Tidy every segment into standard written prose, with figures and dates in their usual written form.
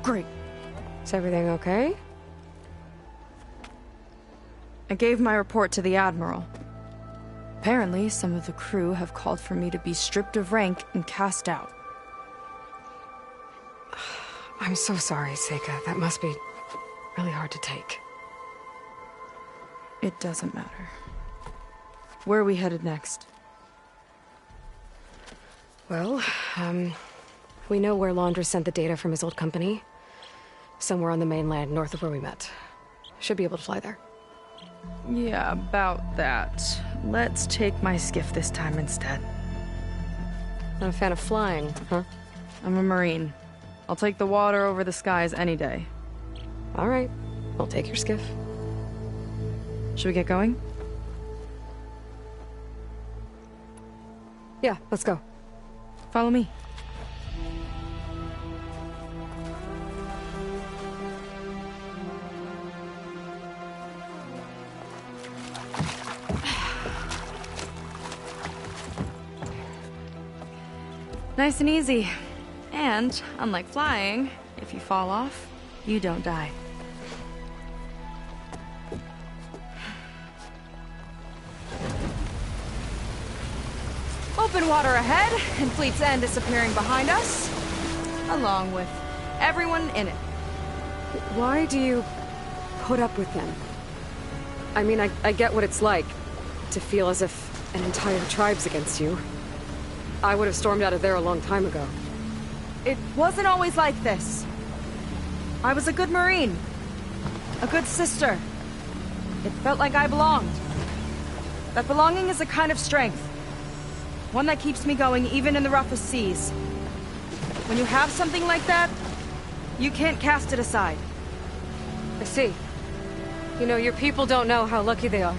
Great. Is everything okay? I gave my report to the Admiral. Apparently, some of the crew have called for me to be stripped of rank and cast out. I'm so sorry, Seika. That must be really hard to take. It doesn't matter. Where are we headed next? Well, we know where Laundra sent the data from his old company. Somewhere on the mainland, north of where we met. Should be able to fly there. Yeah, about that. Let's take my skiff this time instead. Not a fan of flying, huh? I'm a Marine. I'll take the water over the skies any day. All right. I'll take your skiff. Should we get going? Yeah, let's go. Follow me. Nice and easy. And, unlike flying, if you fall off, you don't die. Open water ahead, and Fleet's End disappearing behind us, along with everyone in it. Why do you put up with them? I mean, I get what it's like to feel as if an entire tribe's against you. I would have stormed out of there a long time ago. It wasn't always like this. I was a good Marine. A good sister. It felt like I belonged. That belonging is a kind of strength. One that keeps me going even in the roughest seas. When you have something like that, you can't cast it aside. I see. You know, your people don't know how lucky they are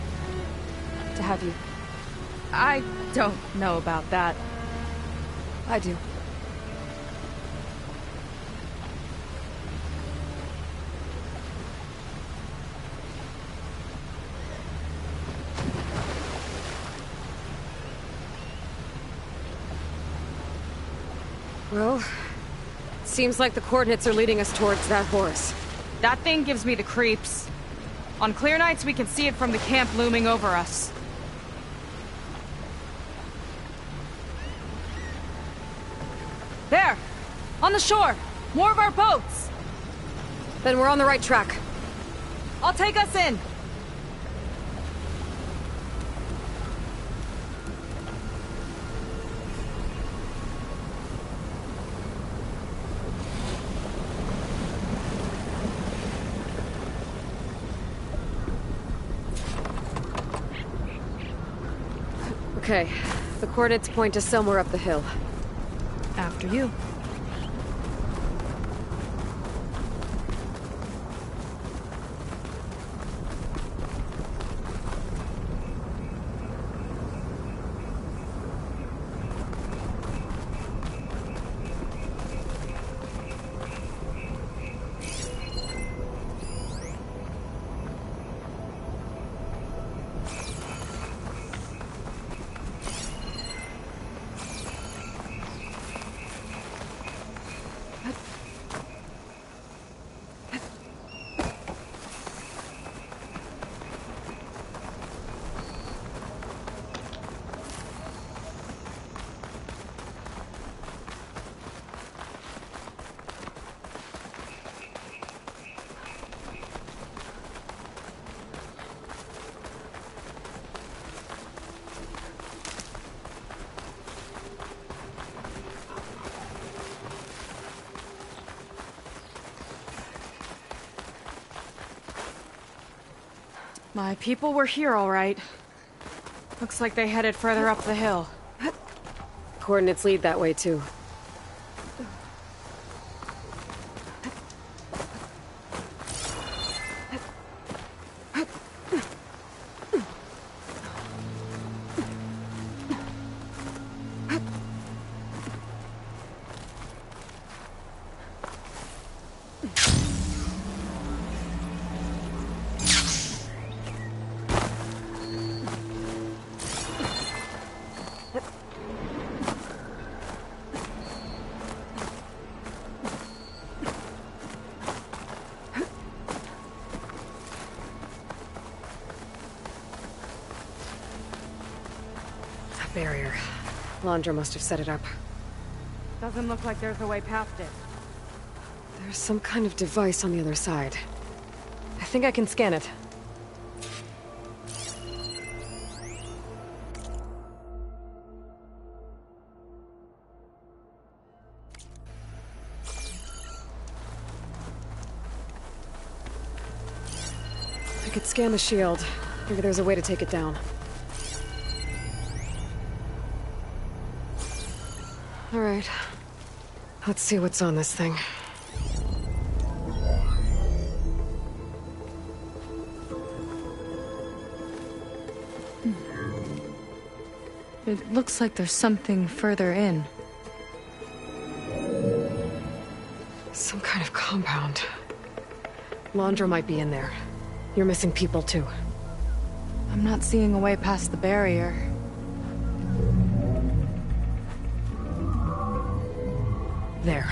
to have you. I don't know about that. I do. Well, seems like the coordinates are leading us towards that horse. That thing gives me the creeps. On clear nights, we can see it from the camp looming over us. There! On the shore! More of our boats! Then we're on the right track. I'll take us in! Okay, the coordinates point to somewhere up the hill. After you. My people were here, all right. Looks like they headed further up the hill. Coordinates lead that way, too. barrier. Landra must have set it up. Doesn't look like there's a way past it. There's some kind of device on the other side. I think I can scan it. I could scan the shield. Maybe there's a way to take it down. All right. Let's see what's on this thing. It looks like there's something further in. Some kind of compound. Landra might be in there. You're missing people too. I'm not seeing a way past the barrier. There.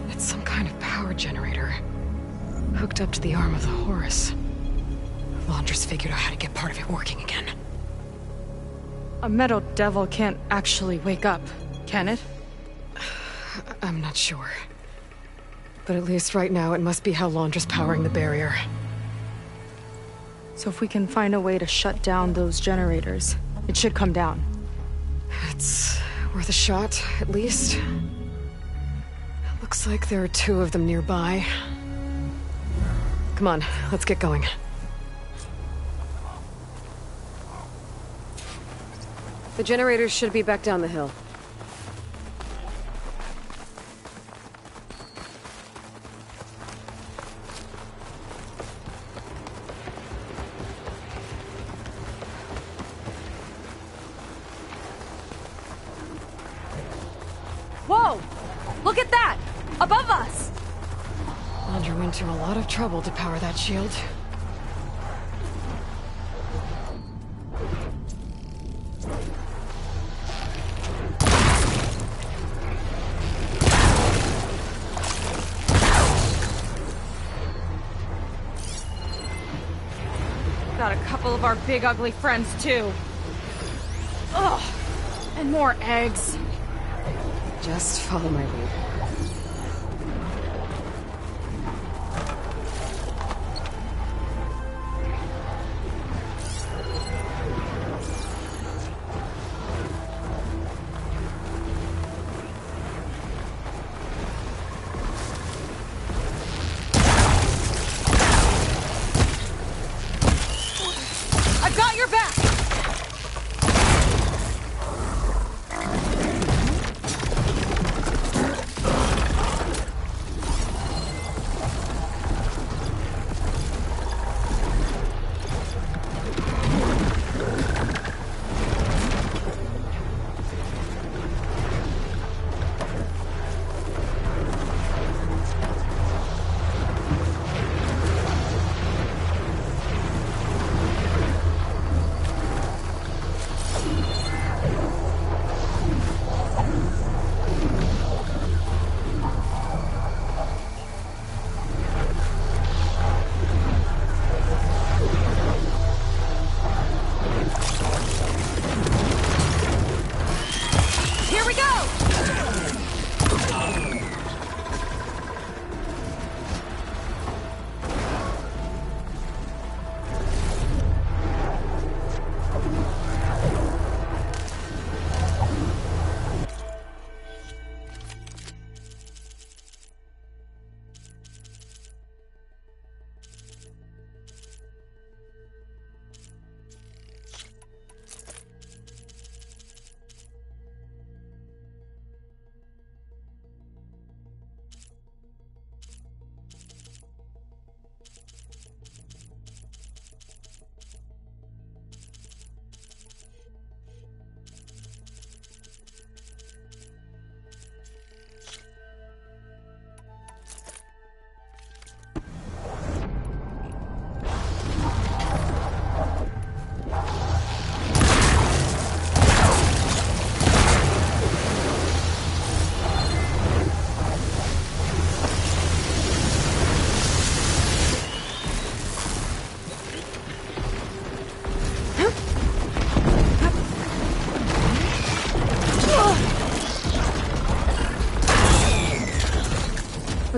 It's some kind of power generator. Hooked up to the arm of the Horus. Landra's figured out how to get part of it working again. A metal devil can't actually wake up, can it? I'm not sure. But at least right now, it must be how Landra's powering the barrier. So if we can find a way to shut down those generators, it should come down. It's worth a shot, at least. Looks like there are 2 of them nearby. Come on, let's get going. The generators should be back down the hill. Whoa! Look at that! Above us! Landra went to a lot of trouble to power that shield. Got a couple of our big ugly friends too. Ugh! And more eggs. Just follow my lead. I've got your back! Here we go!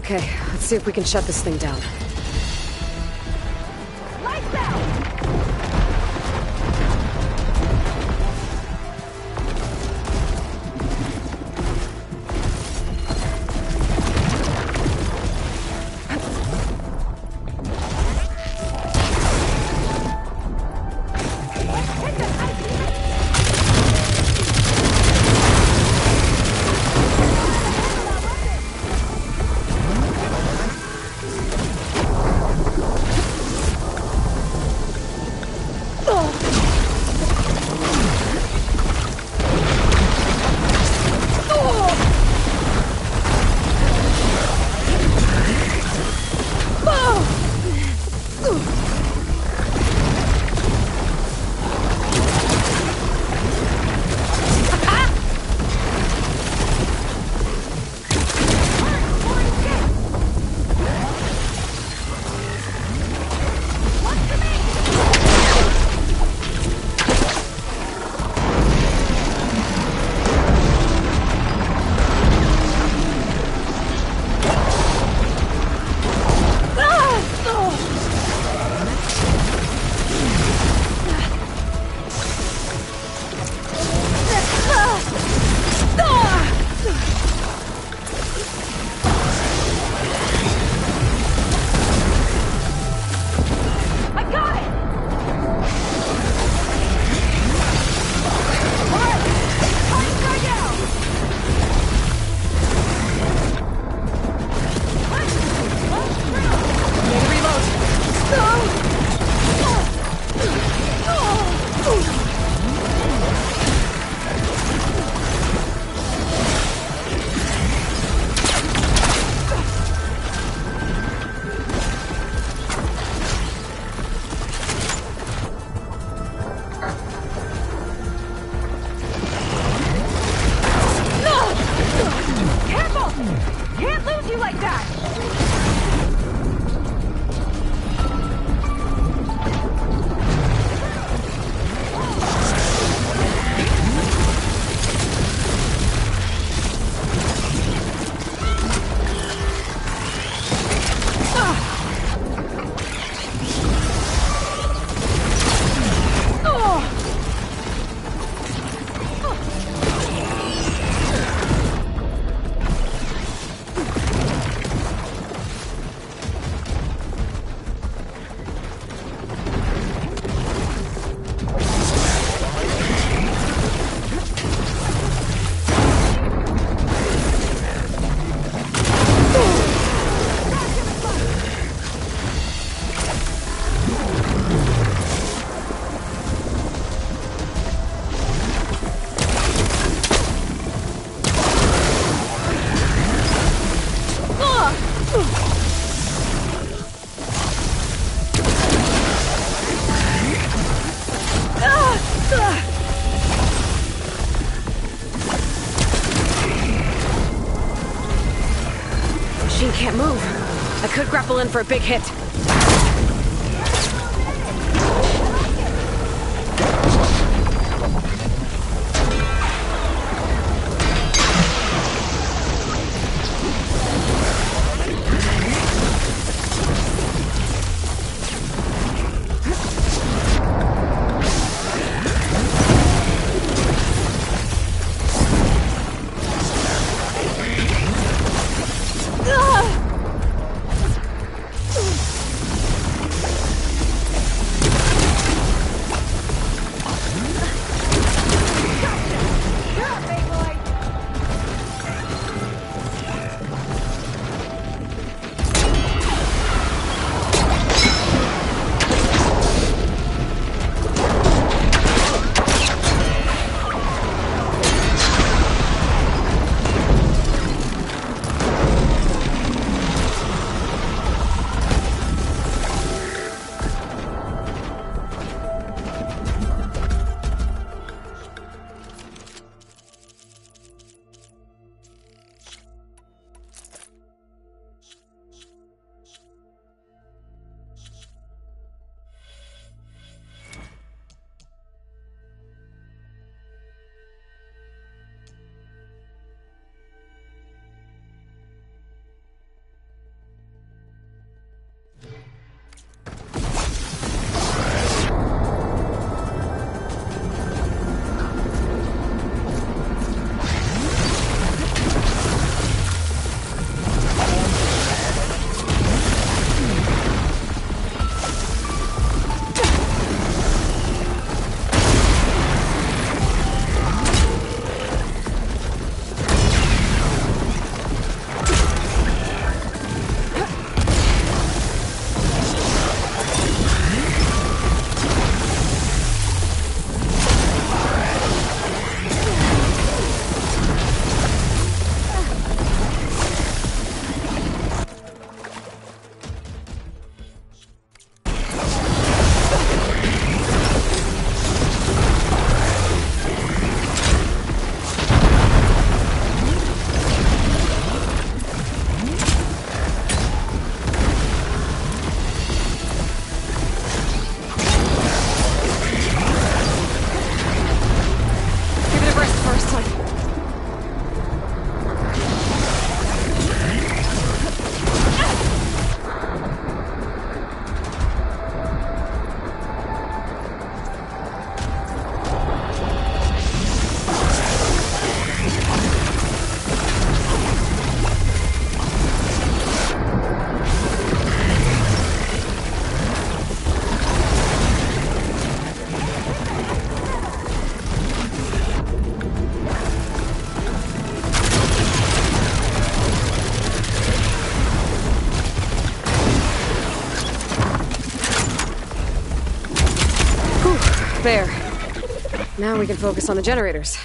Okay, let's see if we can shut this thing down. Lights out! Can't lose you like that! Machine can't move. I could grapple in for a big hit. spare. Now we can focus on the generators.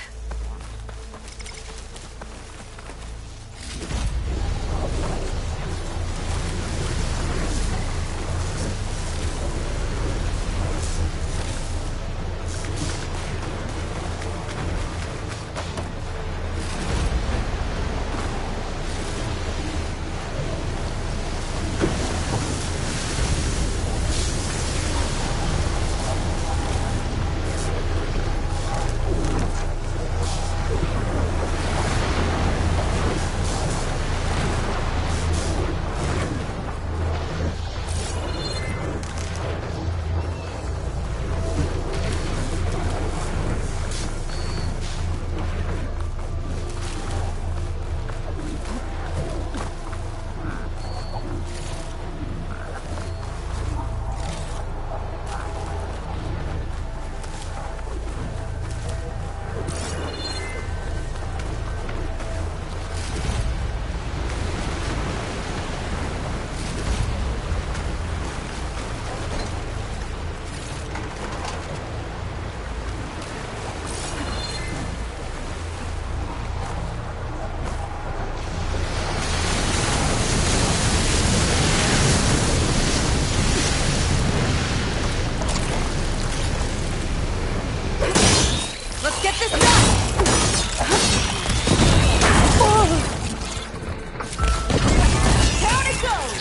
Get this done! Down it goes!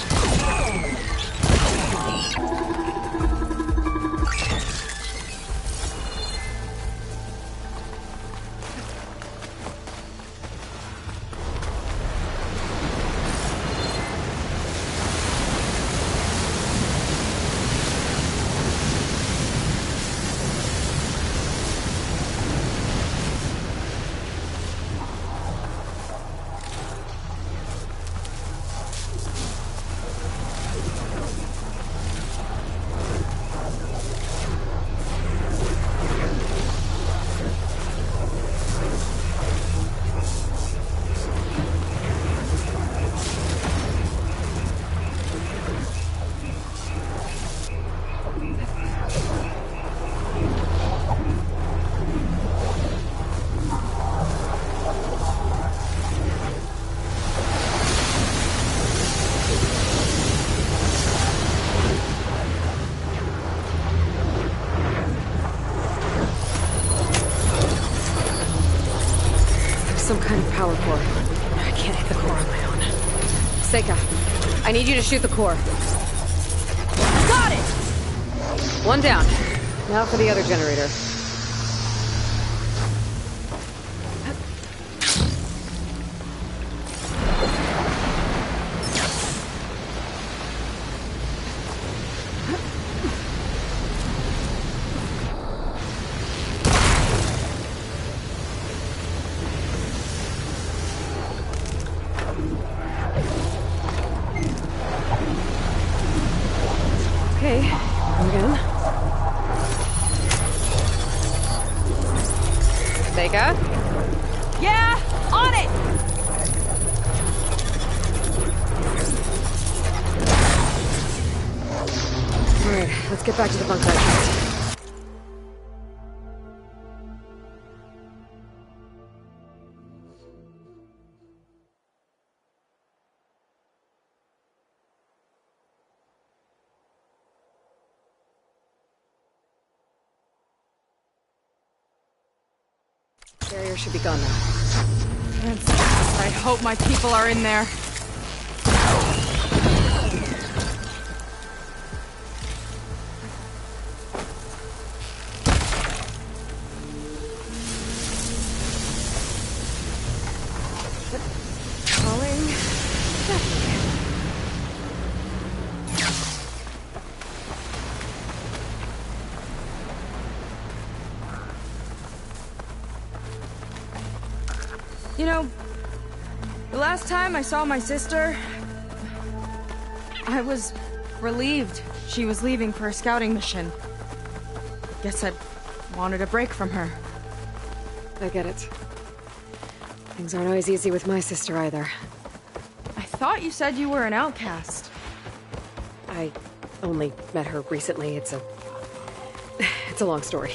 Some kind of power core. I can't hit the core on my own. Seika, I need you to shoot the core. Got it! One down. Now for the other generator. Okay, again. Seika? Yeah, on it! Alright, let's get back to the bunker. Barrier should be gone now. I hope my people are in there. Calling. You know, the last time I saw my sister, I was relieved she was leaving for a scouting mission. Guess I wanted a break from her. I get it. Things aren't always easy with my sister either. I thought you said you were an outcast. I only met her recently. It's a long story.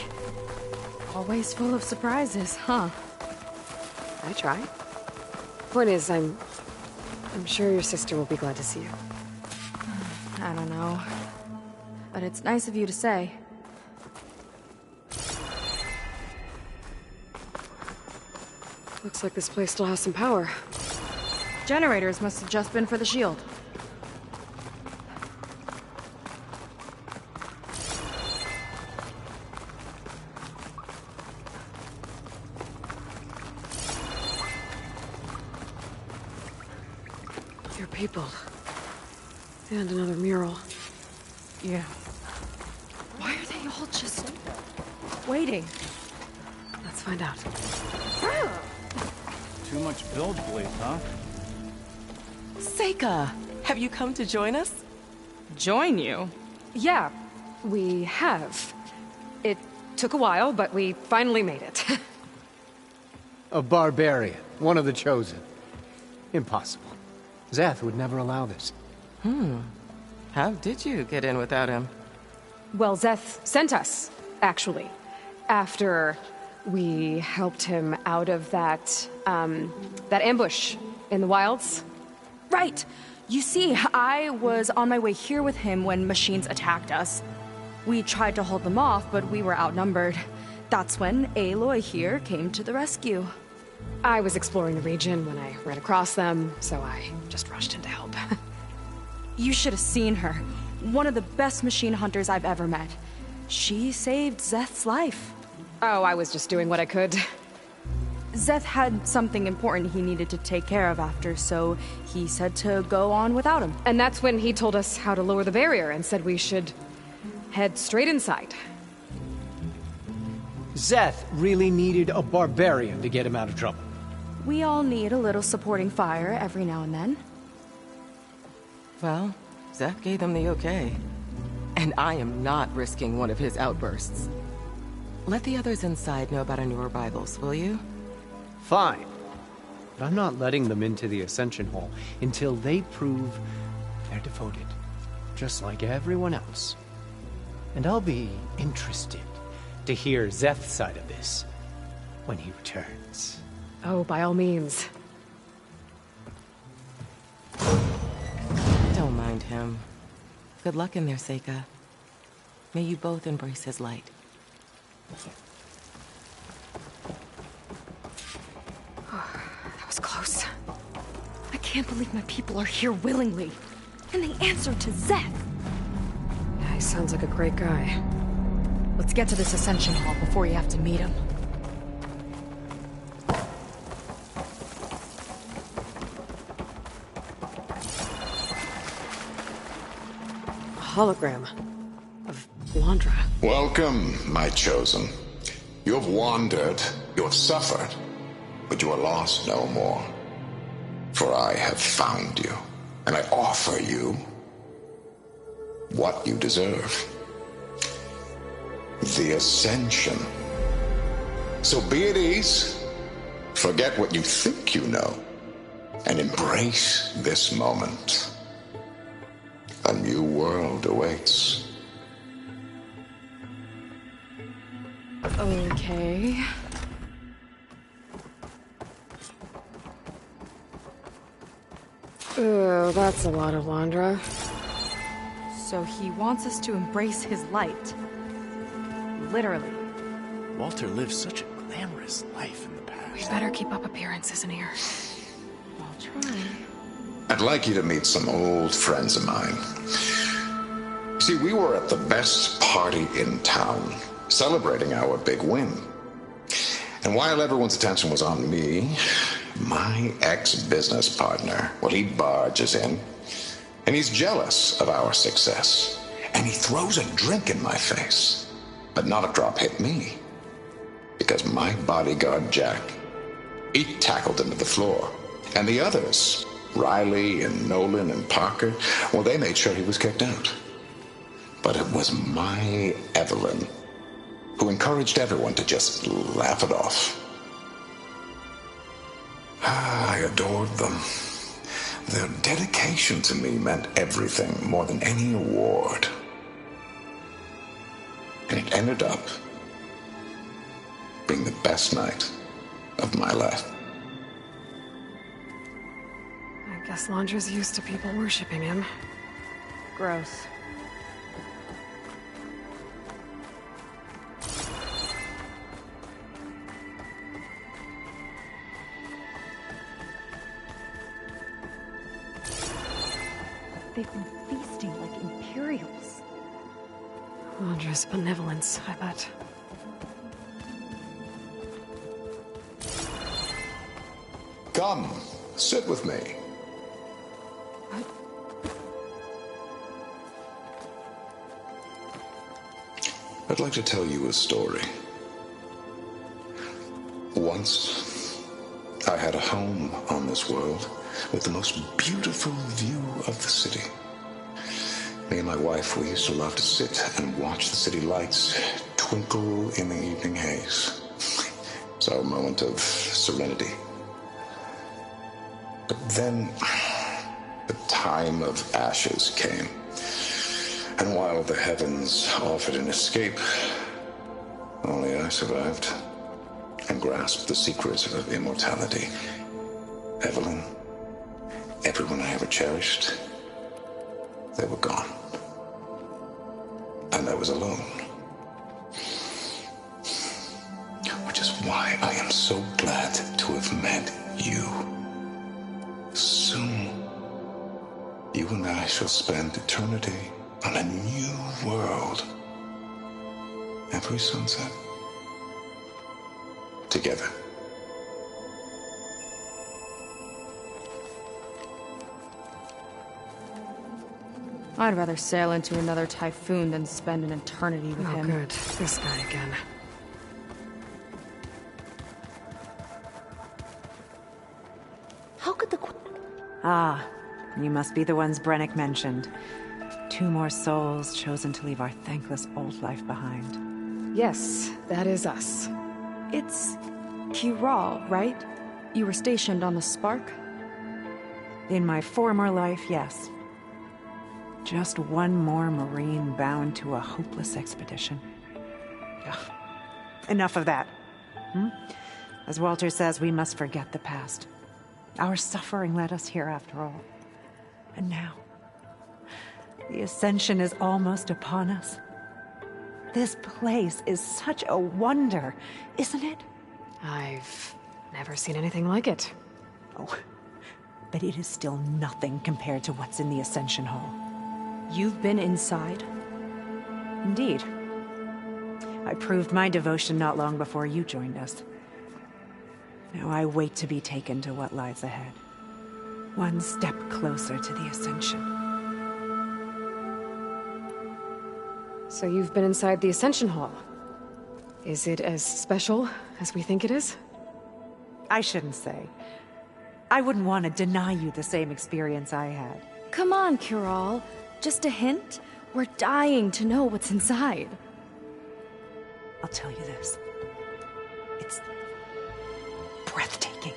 Always full of surprises, huh? I try. Point is, I'm sure your sister will be glad to see you. I don't know. But it's nice of you to say. Looks like this place still has some power. Generators must have just been for the shield. Your people. And another mural. Yeah. Why are they all just waiting? Let's find out. Too much bilge bleed, huh? Seika, have you come to join us? Join you? Yeah, we have. It took a while, but we finally made it. A barbarian, one of the chosen. Impossible. Szeth would never allow this. How did you get in without him? Well, Szeth sent us, actually. After we helped him out of that ambush in the wilds. Right. You see, I was on my way here with him when machines attacked us. We tried to hold them off, but we were outnumbered. That's when Aloy here came to the rescue. I was exploring the region when I ran across them, so I just rushed in to help. You should have seen her. One of the best machine hunters I've ever met. She saved Szeth's life. Oh, I was just doing what I could. Szeth had something important he needed to take care of after, so he said to go on without him. And that's when he told us how to lower the barrier and said we should head straight inside. Szeth really needed a barbarian to get him out of trouble. We all need a little supporting fire every now and then. Well, Szeth gave them the okay. And I am not risking one of his outbursts. Let the others inside know about our new arrivals, will you? Fine. But I'm not letting them into the Ascension Hall until they prove they're devoted. Just like everyone else. And I'll be interested to hear Szeth's side of this when he returns. Oh, by all means. Don't mind him. Good luck in there, Seika. May you both embrace his light. That was close. I can't believe my people are here willingly. And they answered to Szeth. Yeah, he sounds like a great guy. Let's get to this Ascension Hall before you have to meet him. A hologram of Londra. Welcome, my chosen. You have wandered, you have suffered, but you are lost no more. For I have found you, and I offer you what you deserve. The Ascension. So be at ease, forget what you think you know, and embrace this moment. A new world awaits. Okay. Oh, that's a lot of Londra. So he wants us to embrace his light. Literally. Walter lived such a glamorous life in the past. We better keep up appearances in here. I'll try. I'd like you to meet some old friends of mine. See, we were at the best party in town, celebrating our big win. And while everyone's attention was on me, my ex-business partner, well, he barges in, and he's jealous of our success. And he throws a drink in my face. But not a drop hit me. Because my bodyguard, Jack, he tackled him to the floor. And the others, Riley and Nolan and Parker, well, they made sure he was kicked out. But it was my Evelyn who encouraged everyone to just laugh it off. I adored them. Their dedication to me meant everything, more than any award. And it ended up being the best night of my life. I guess Londra's used to people worshipping him. Gross. They've been feasting like Imperials. Londra's benevolence, I bet. Come, sit with me. I'd like to tell you a story. Once, I had a home on this world with the most beautiful view of the city. Me and my wife, we used to love to sit and watch the city lights twinkle in the evening haze. It's our moment of serenity. But then, the time of ashes came. And while the heavens offered an escape, only I survived and grasped the secrets of immortality. Evelyn, everyone I ever cherished, they were gone. And I was alone. Which is why I am so glad to have met you. Soon, you and I shall spend eternity on a new world. Every sunset. Together. I'd rather sail into another typhoon than spend an eternity with him. Good. This guy again. How could the... Ah, you must be the ones Brennick mentioned. 2 more souls chosen to leave our thankless old life behind. Yes, that is us. It's Kiral, right? You were stationed on the Spark? In my former life, yes. Just one more Marine bound to a hopeless expedition. Ugh. Enough of that. As Walter says, we must forget the past. Our suffering led us here after all. And now, the Ascension is almost upon us. This place is such a wonder, isn't it? I've never seen anything like it. Oh, but it is still nothing compared to what's in the Ascension Hall. You've been inside? Indeed. I proved my devotion not long before you joined us. Now I wait to be taken to what lies ahead. One step closer to the Ascension. So you've been inside the Ascension Hall. Is it as special as we think it is? I shouldn't say. I wouldn't want to deny you the same experience I had. Come on, Kiral. Just a hint? We're dying to know what's inside. I'll tell you this. It's breathtaking.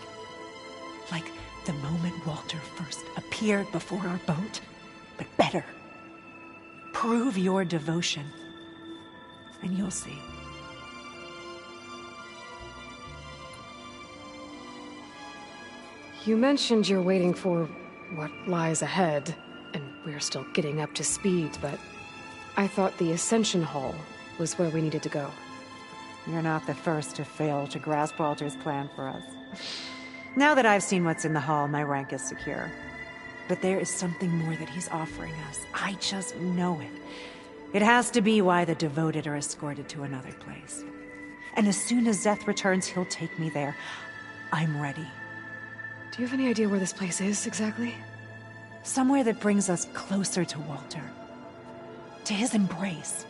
Like the moment Walter first appeared before our boat, but better. Prove your devotion, and you'll see. You mentioned you're waiting for what lies ahead, and we're still getting up to speed, but I thought the Ascension Hall was where we needed to go. You're not the first to fail to grasp Walter's plan for us. Now that I've seen what's in the hall, my rank is secure. But there is something more that he's offering us. I just know it. It has to be why the devoted are escorted to another place. And as soon as Szeth returns, he'll take me there. I'm ready. Do you have any idea where this place is, exactly? Somewhere that brings us closer to Walter. To his embrace.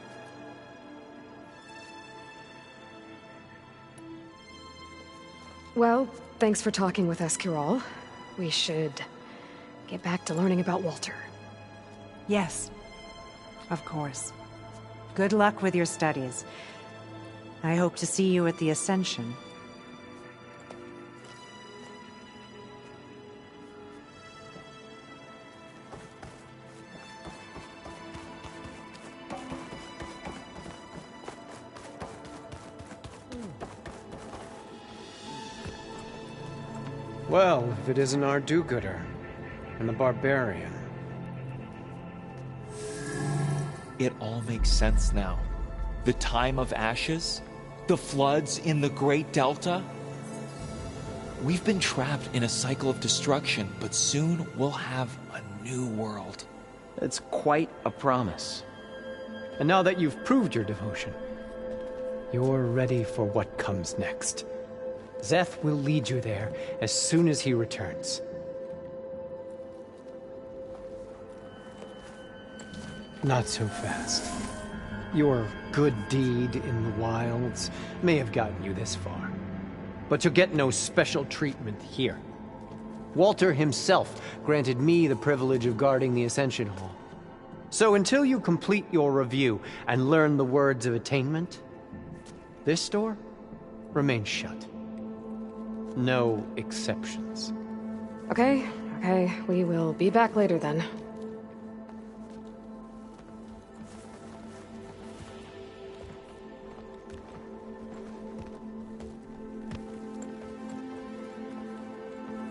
Well, thanks for talking with us, Kiral. We should get back to learning about Walter. Yes, of course. Good luck with your studies. I hope to see you at the Ascension. Well, if it isn't our do-gooder and the barbarian. It all makes sense now. The time of ashes, the floods in the Great Delta. We've been trapped in a cycle of destruction, but soon we'll have a new world. It's quite a promise. And now that you've proved your devotion, you're ready for what comes next. Szeth will lead you there as soon as he returns. Not so fast. Your good deed in the wilds may have gotten you this far, but you'll get no special treatment here. Walter himself granted me the privilege of guarding the Ascension Hall. So until you complete your review and learn the words of attainment, this door remains shut. No exceptions. Okay, we will be back later then.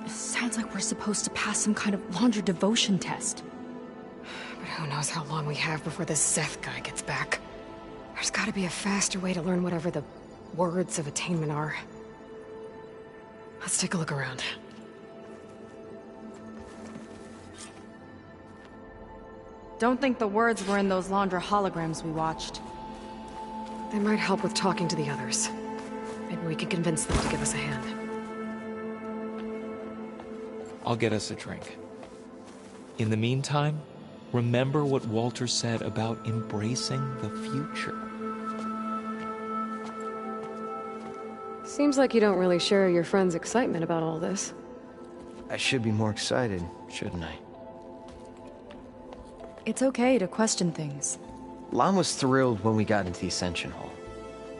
Sounds like we're supposed to pass some kind of Laundra devotion test. But who knows how long we have before this Szeth guy gets back. There's gotta be a faster way to learn whatever the words of attainment are. Let's take a look around. Don't think the words were in those Laundra holograms we watched. They might help with talking to the others. Maybe we can convince them to give us a hand. I'll get us a drink. In the meantime, remember what Walter said about embracing the future. Seems like you don't really share your friend's excitement about all this. I should be more excited, shouldn't I? It's okay to question things. Lon was thrilled when we got into the Ascension Hall.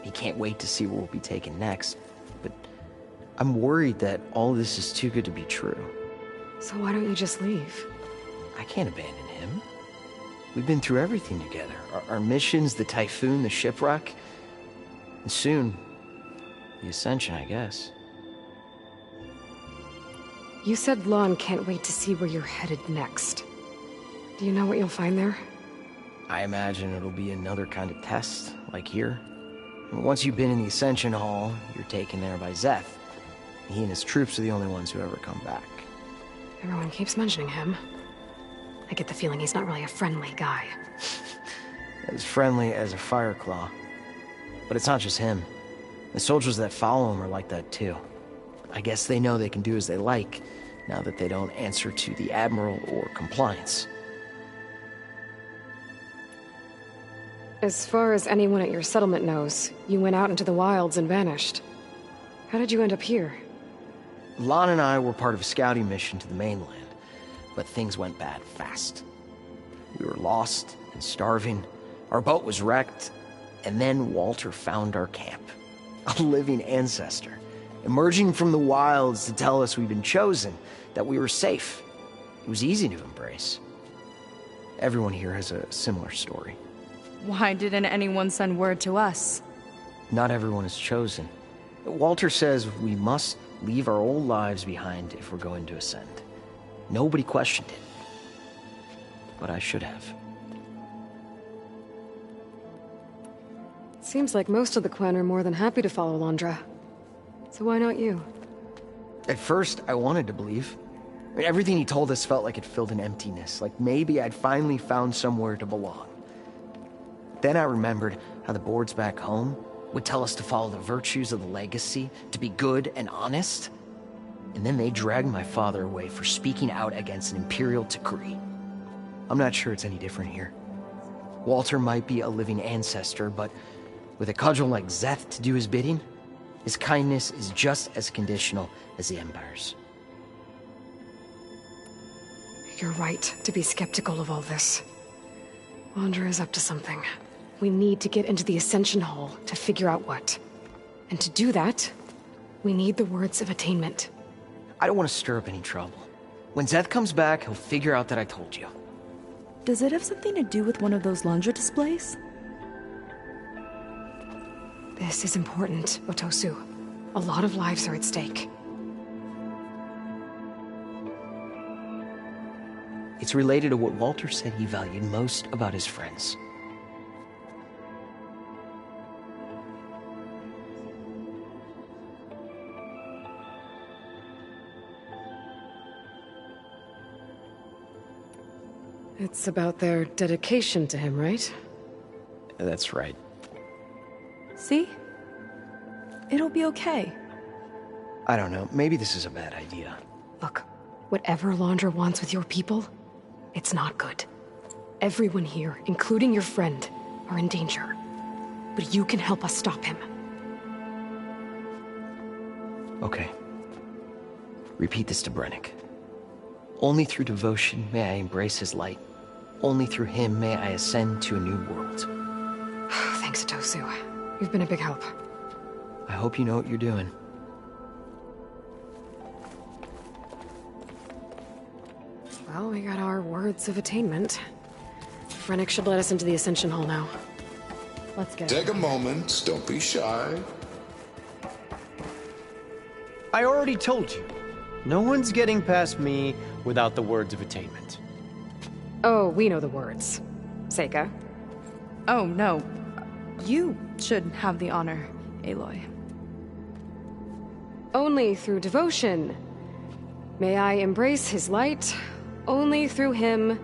He can't wait to see where we'll be taken next, but I'm worried that all this is too good to be true. So why don't you just leave? I can't abandon him. We've been through everything together. Our missions, the Typhoon, the shipwreck. And soon, the Ascension, I guess. You said Lon can't wait to see where you're headed next. Do you know what you'll find there? I imagine it'll be another kind of test, like here. And once you've been in the Ascension Hall, you're taken there by Szeth. He and his troops are the only ones who ever come back. Everyone keeps mentioning him. I get the feeling he's not really a friendly guy. As friendly as a Fireclaw. But it's not just him. The soldiers that follow him are like that too. I guess they know they can do as they like, now that they don't answer to the Admiral or Compliance. As far as anyone at your settlement knows, you went out into the wilds and vanished. How did you end up here? Lon and I were part of a scouting mission to the mainland, but things went bad fast. We were lost and starving, our boat was wrecked, and then Walter found our camp. A living ancestor, emerging from the wilds to tell us we'd been chosen, that we were safe. It was easy to embrace. Everyone here has a similar story. Why didn't anyone send word to us? Not everyone is chosen. Walter says we must leave our old lives behind if we're going to ascend. Nobody questioned it. But I should have. Seems like most of the clan are more than happy to follow Laundra. So why not you? At first, I wanted to believe. I mean, everything he told us felt like it filled an emptiness, like maybe I'd finally found somewhere to belong. Then I remembered how the boards back home would tell us to follow the virtues of the legacy, to be good and honest. And then they dragged my father away for speaking out against an imperial decree. I'm not sure it's any different here. Walter might be a living ancestor, but with a cudgel like Szeth to do his bidding, his kindness is just as conditional as the Empire's. You're right to be skeptical of all this. Laundra is up to something. We need to get into the Ascension Hall to figure out what. And to do that, we need the words of attainment. I don't want to stir up any trouble. When Szeth comes back, he'll figure out that I told you. Does it have something to do with one of those Laundra displays? This is important, Otosu. A lot of lives are at stake. It's related to what Walter said he valued most about his friends. It's about their dedication to him, right? That's right. See? It'll be okay. I don't know, maybe this is a bad idea. Look, whatever Londra wants with your people, it's not good. Everyone here, including your friend, are in danger. But you can help us stop him. Okay. Repeat this to Brennick. Only through devotion may I embrace his light. Only through him may I ascend to a new world. Thanks, Tosu. You've been a big help. I hope you know what you're doing. Well, we got our words of attainment. Brennick should let us into the Ascension Hall now. Let's get Take a moment. Don't be shy. I already told you. No one's getting past me without the words of attainment. Oh, we know the words. Seika. Oh, no. You should have the honor, Aloy. Only through devotion may I embrace his light. Only through him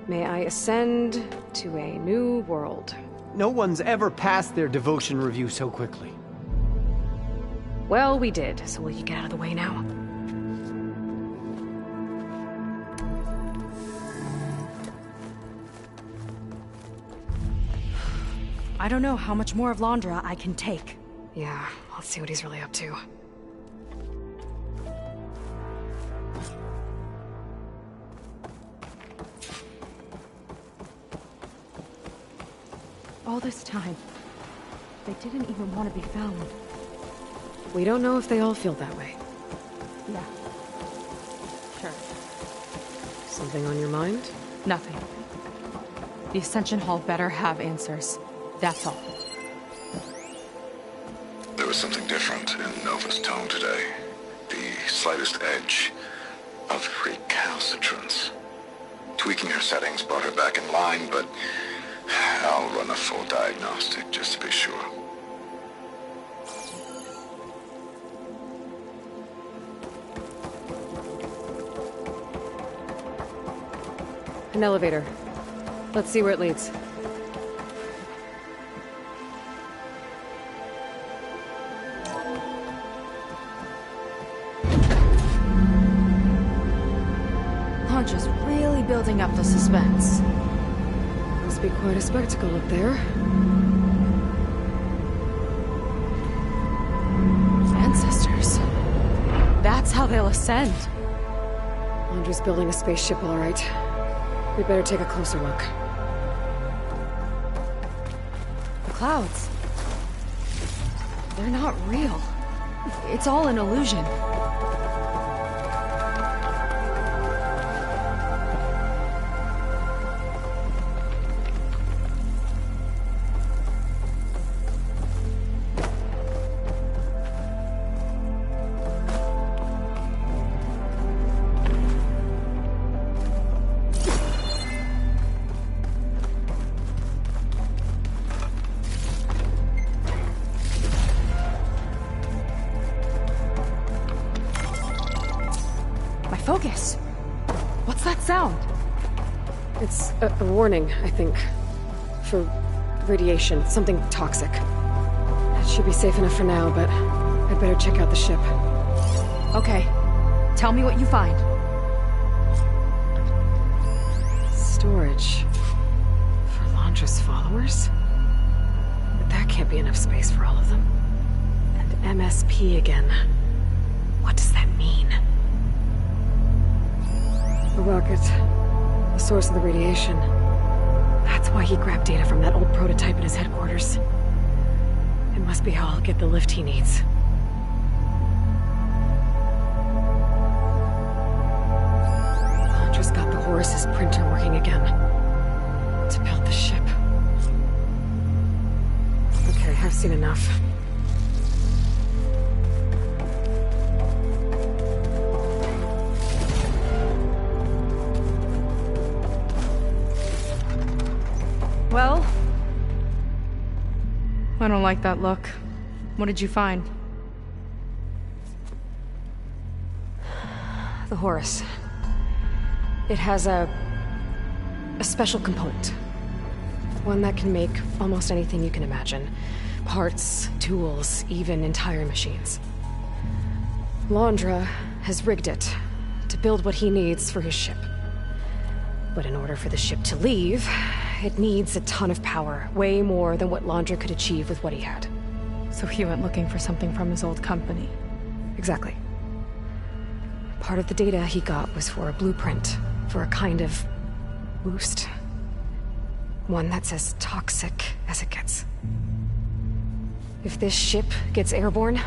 may I ascend to a new world. No one's ever passed their devotion review so quickly. Well, we did, so will you get out of the way now? I don't know how much more of Londra I can take. Yeah, let's see what he's really up to. All this time, they didn't even want to be found. We don't know if they all feel that way. Yeah. Sure. Something on your mind? Nothing. The Ascension Hall better have answers. That's all. There was something different in Nova's tone today. The slightest edge of recalcitrance. Tweaking her settings brought her back in line, but I'll run a full diagnostic just to be sure. An elevator. Let's see where it leads. Londra's really building up the suspense. Must be quite a spectacle up there. Ancestors. That's how they'll ascend. Londra's building a spaceship, all right. We'd better take a closer look. The clouds. They're not real. It's all an illusion. Focus. What's that sound? It's a warning, I think. For radiation, something toxic. It should be safe enough for now, but I'd better check out the ship. Okay. Tell me what you find. Storage. For Londra's followers? But that can't be enough space for all of them. And MSP again. What does that mean? The rocket. The source of the radiation. That's why he grabbed data from that old prototype in his headquarters. It must be how I'll get the lift he needs. Londra's got the Horus's printer working again. To build the ship. Okay, I've seen enough. I don't like that look. What did you find? The Horus. It has a special component. One that can make almost anything you can imagine. Parts, tools, even entire machines. Londra has rigged it to build what he needs for his ship. But in order for the ship to leave, it needs a ton of power, way more than what Londra could achieve with what he had. So he went looking for something from his old company. Exactly. Part of the data he got was for a blueprint, for a kind of boost. One that's as toxic as it gets. If this ship gets airborne,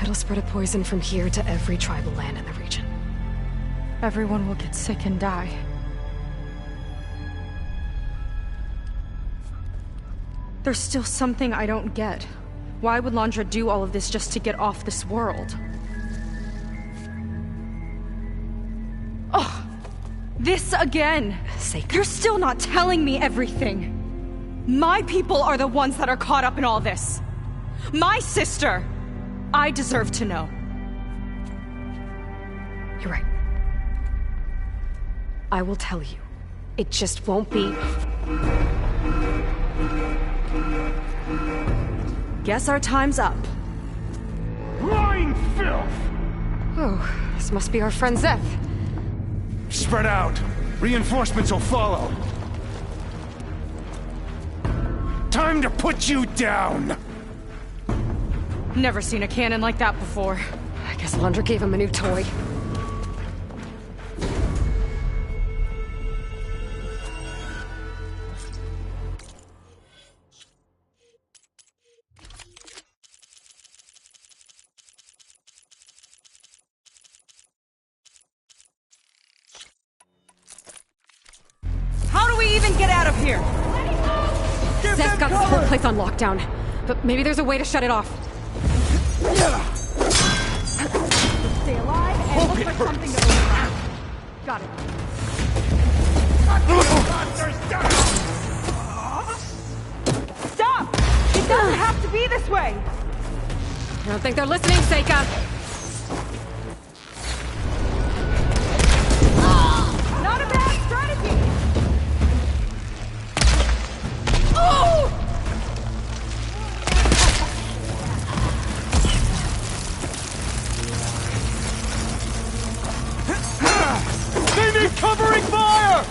it'll spread a poison from here to every tribal land in the region. Everyone will get sick and die. There's still something I don't get. Why would Londra do all of this just to get off this world? Oh! This again! Seika. You're still not telling me everything! My people are the ones that are caught up in all this! My sister! I deserve to know. You're right. I will tell you. It just won't be... Guess our time's up. Lying filth! Oh, this must be our friend Zeth. Spread out. Reinforcements will follow. Time to put you down! Never seen a cannon like that before. I guess Londra gave him a new toy. How do we even get out of here? Zeth got this whole place on lockdown, but maybe there's a way to shut it off. Stay alive and look for something to override. Got it. Stop! It doesn't have to be this way! I don't think they're listening, Seika. Not a bad strategy! Oh! They need covering fire!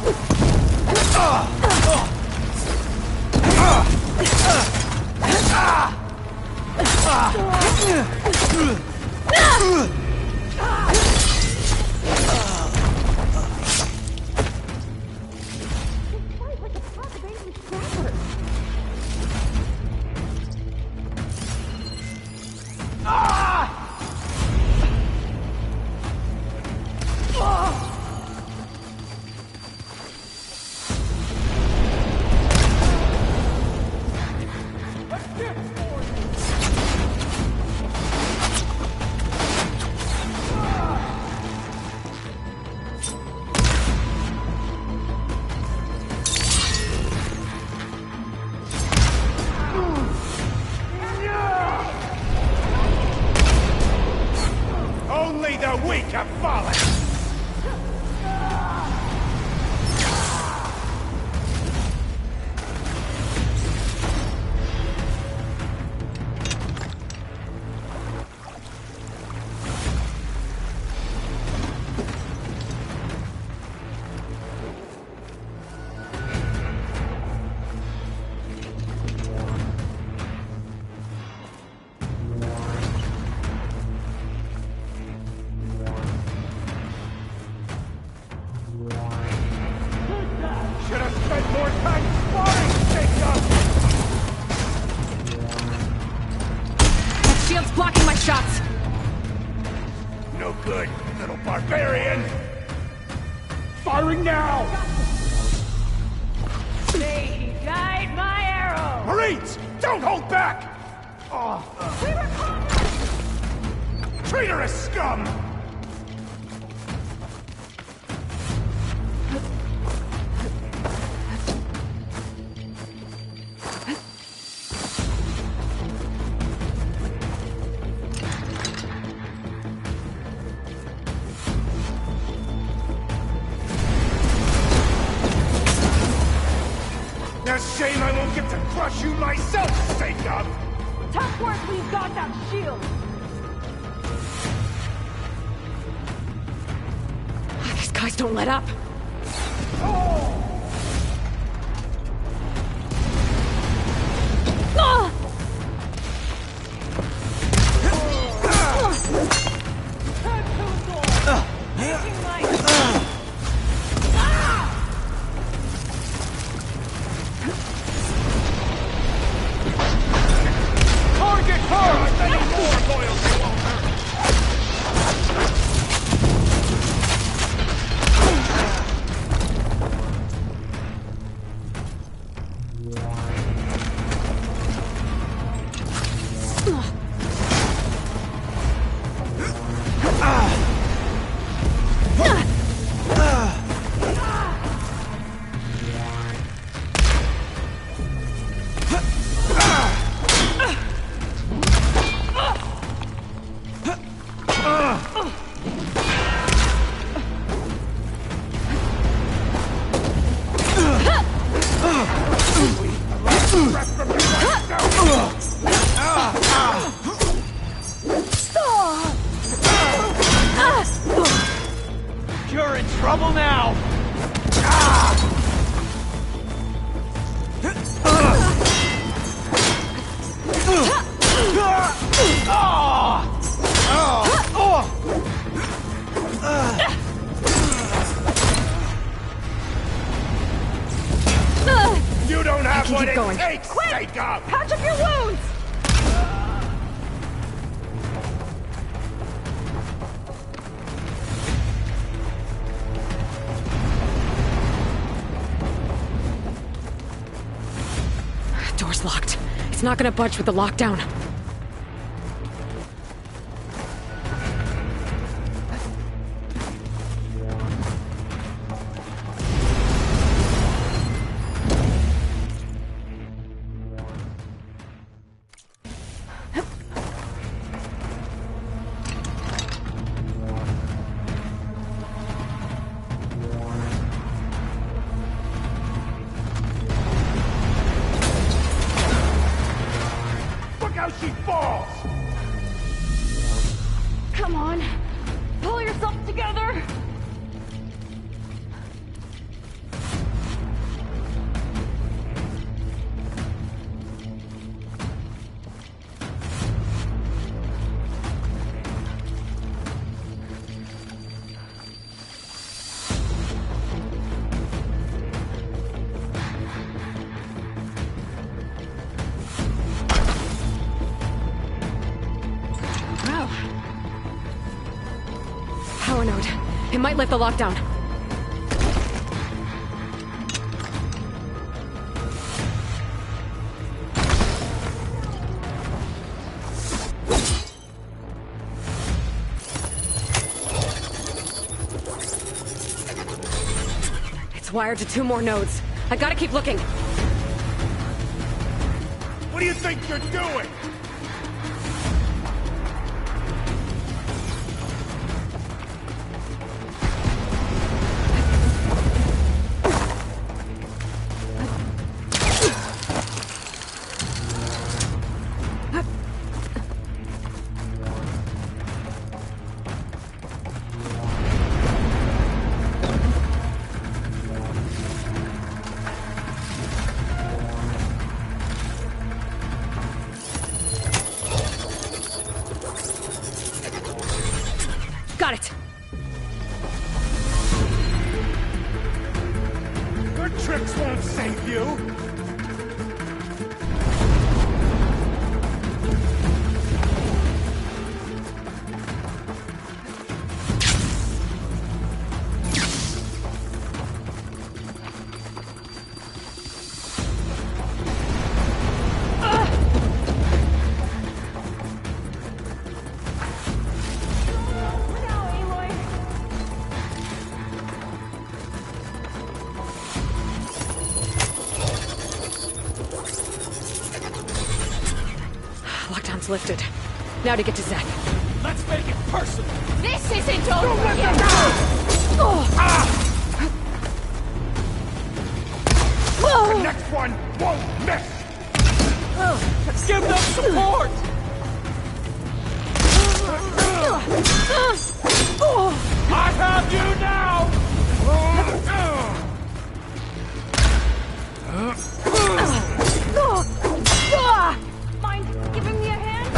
Only the weak have fallen! Should have spent more time sparring, Jacob! That shield's blocking my shots. No good, little barbarian! Firing now! They guide my arrow! Marines, don't hold back! Traitorous scum! a shame I won't get to crush you myself, Jacob! Tough work, we've got that shield! These guys don't let up. Target her! Many more loyalty won't hurt! You're in trouble now! You don't have what it going. takes, Jacob! Patch up your wounds! Door's locked. It's not gonna budge with the lockdown. Look how she falls! Come on, pull yourself together! Wow. Power node. It might lift the lockdown. It's wired to 2 more nodes. I gotta keep looking. What do you think you're doing? Got it. Your tricks won't save you! Lockdown's lifted. Now to get to Zach. Let's make it personal! This isn't over Don't let yet! them go! Oh. The next one won't miss! Give them support! I have you now! Mind giving me a hand?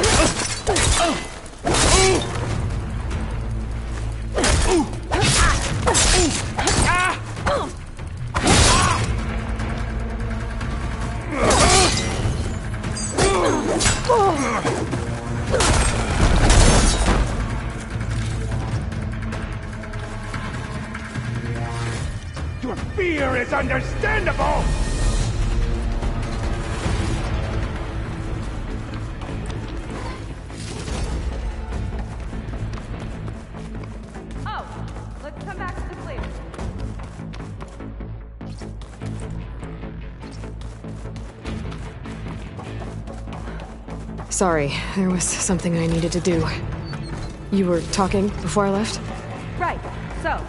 Your fear is understandable! Oh, let's come back to the clear. Sorry, there was something I needed to do. You were talking before I left? Right, so.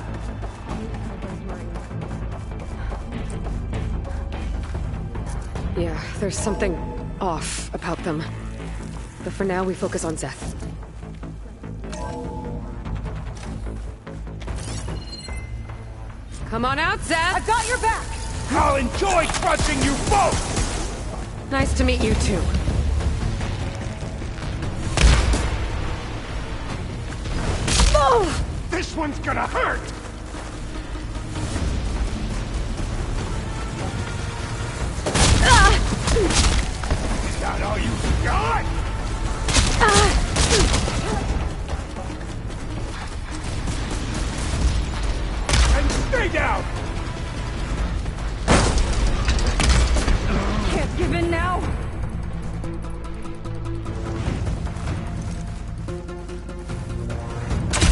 Yeah, there's something off about them. But for now, we focus on Zeth. Come on out, Zeth! I've got your back! I'll enjoy crushing you both! Nice to meet you, too. This one's gonna hurt! Is that all you got? And stay down! Can't give in now.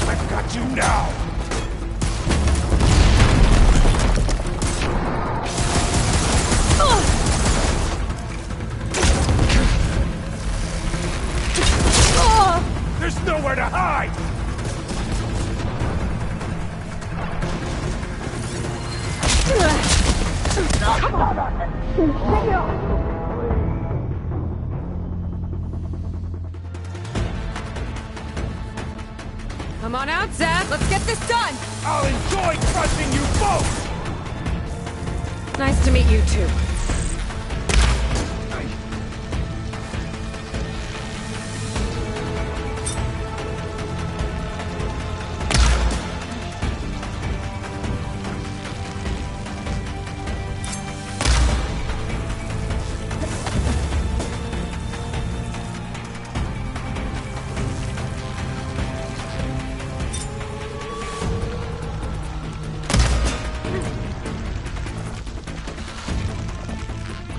I've got you now! There's nowhere to hide! Come on out, Zeth! Let's get this done! I'll enjoy crushing you both! Nice to meet you, too.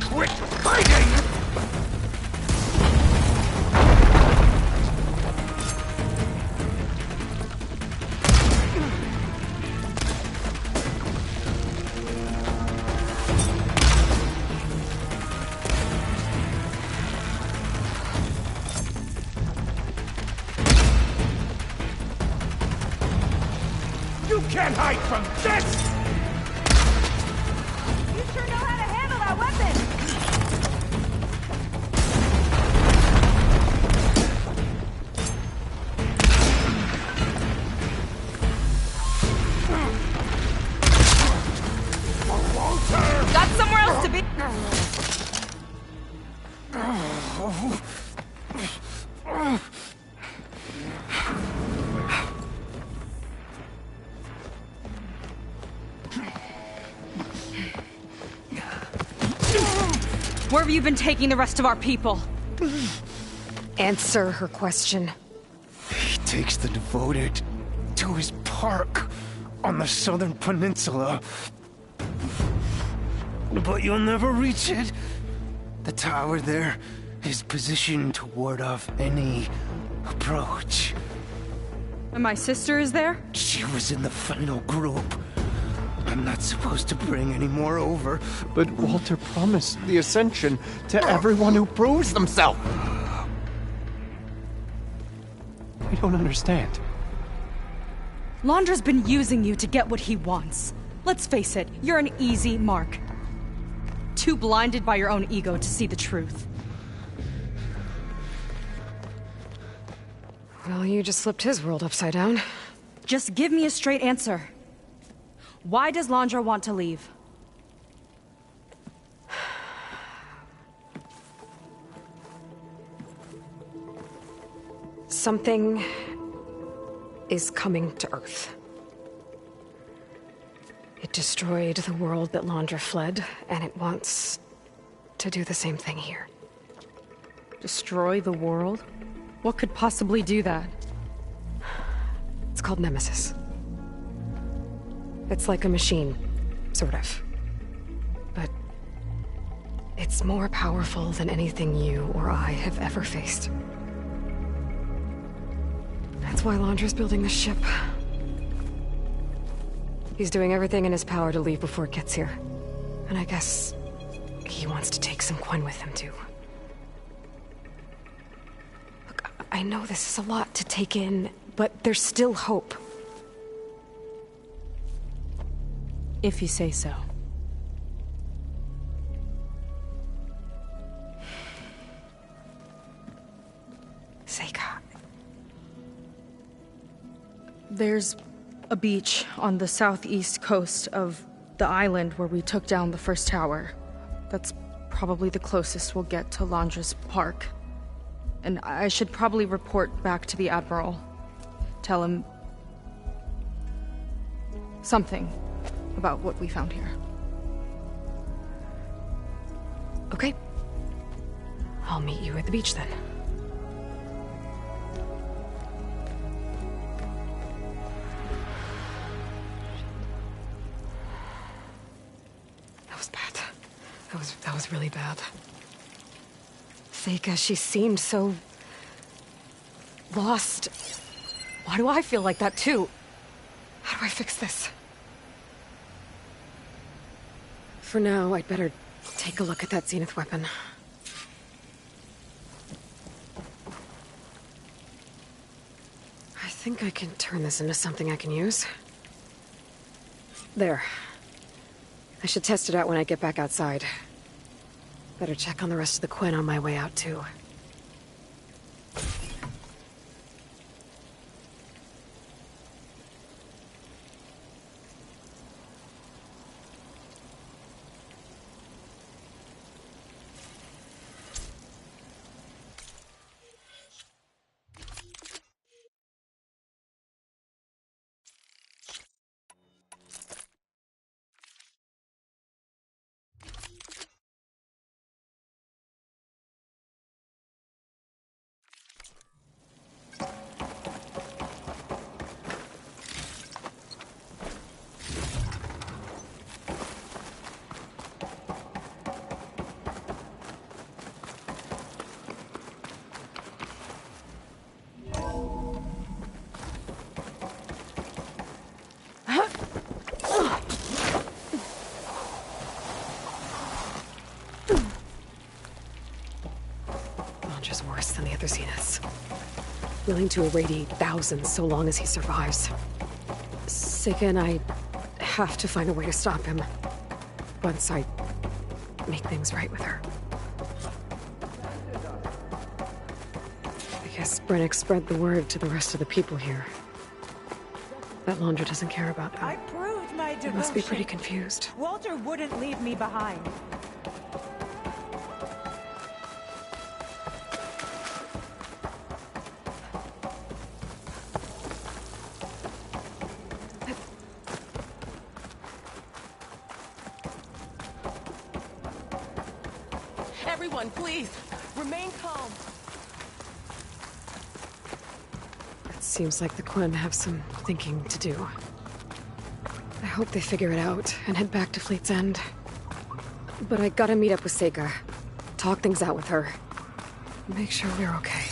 Quit fighting! You can't hide from this! You sure know how to handle that weapon! Got somewhere else to be. Where have you been taking the rest of our people? Answer her question. He takes the devoted to his park on the southern peninsula. But you'll never reach it. The tower there is positioned to ward off any approach. And my sister is there? She was in the final group. I'm not supposed to bring any more over. But Walter promised the Ascension to everyone who proves themselves. I don't understand. Londra's been using you to get what he wants. Let's face it, you're an easy mark. too blinded by your own ego to see the truth. Well, you just flipped his world upside down. Just give me a straight answer. Why does Landra want to leave? Something is coming to Earth. It destroyed the world that Landra fled, and it wants to do the same thing here. Destroy the world? What could possibly do that? It's called Nemesis. It's like a machine, sort of. But it's more powerful than anything you or I have ever faced. That's why Landra's building this ship. He's doing everything in his power to leave before it gets here. And I guess he wants to take some Quen with him, too. Look, I know this is a lot to take in, but there's still hope. If you say so. Seika. There's a beach on the southeast coast of the island where we took down the first tower. That's probably the closest we'll get to Landra's park. And I should probably report back to the Admiral. Tell him something about what we found here. Okay. I'll meet you at the beach then. That was bad. That was really bad. Seika, she seemed so lost. Why do I feel like that too? How do I fix this? For now, I'd better take a look at that Zenith weapon. I think I can turn this into something I can use. There. I should test it out when I get back outside. Better check on the rest of the Quen on my way out, too. Landra's worse than the other Zeniths. Willing to irradiate thousands so long as he survives. Seika and I have to find a way to stop him. Once I make things right with her. I guess Brennick spread the word to the rest of the people here. That Landra doesn't care about them. I proved my devotion. They must be pretty confused. Walter wouldn't leave me behind. Everyone, please, remain calm. It seems like the Quen have some thinking to do. I hope they figure it out and head back to Fleet's End. But I gotta meet up with Seika. Talk things out with her. Make sure we're okay.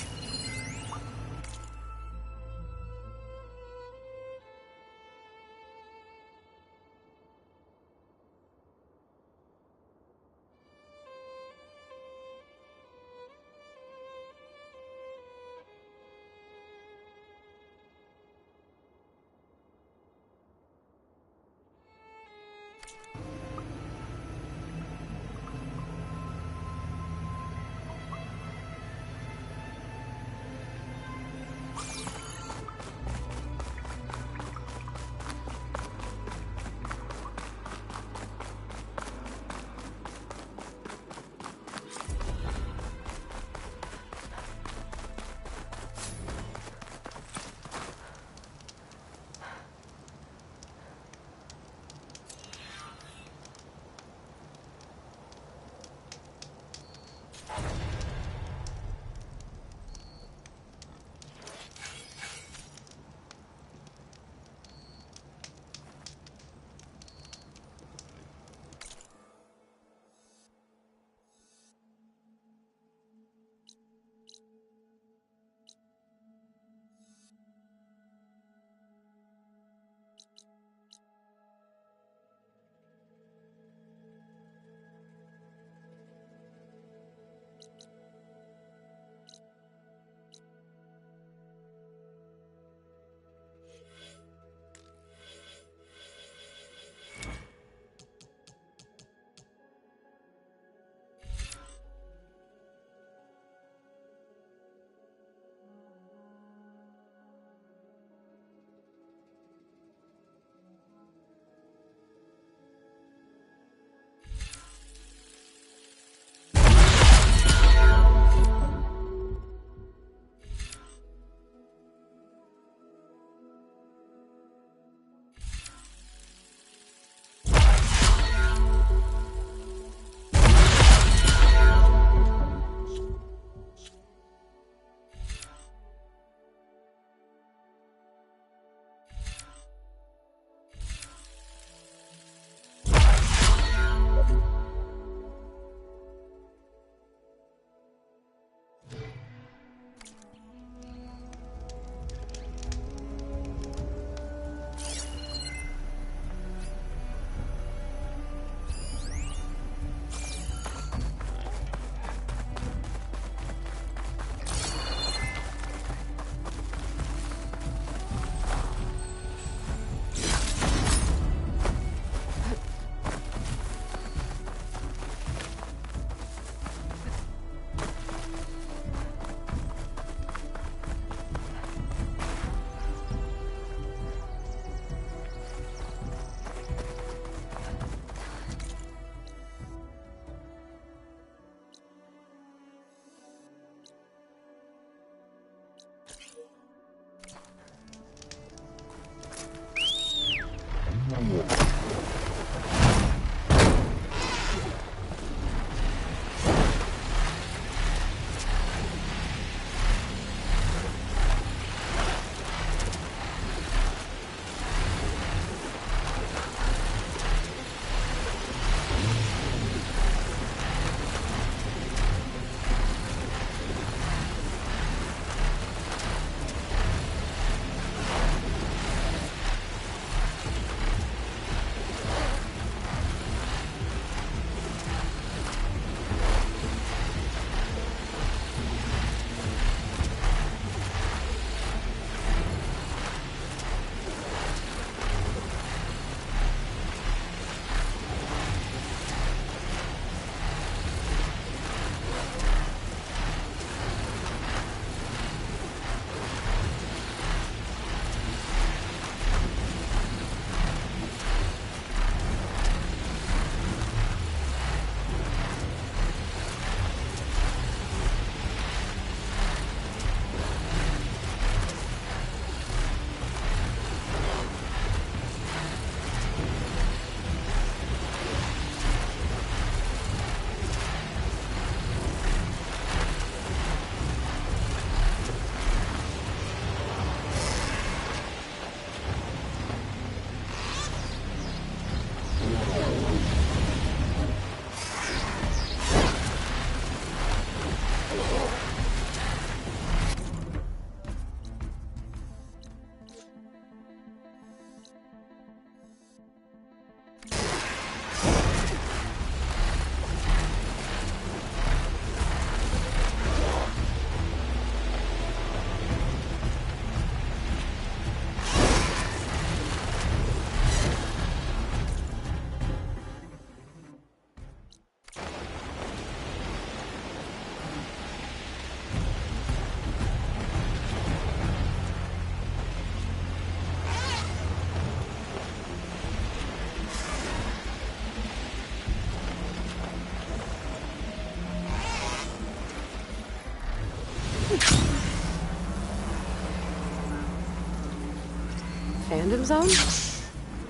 Fandom Zone?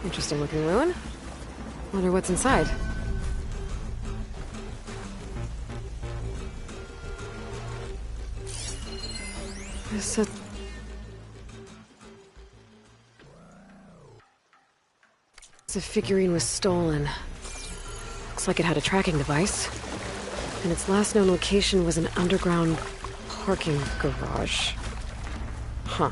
Interesting looking ruin. Wonder what's inside. This a figurine was stolen. Looks like it had a tracking device. And its last known location was an underground parking garage. Huh.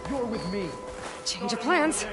You're with me. Change of plans.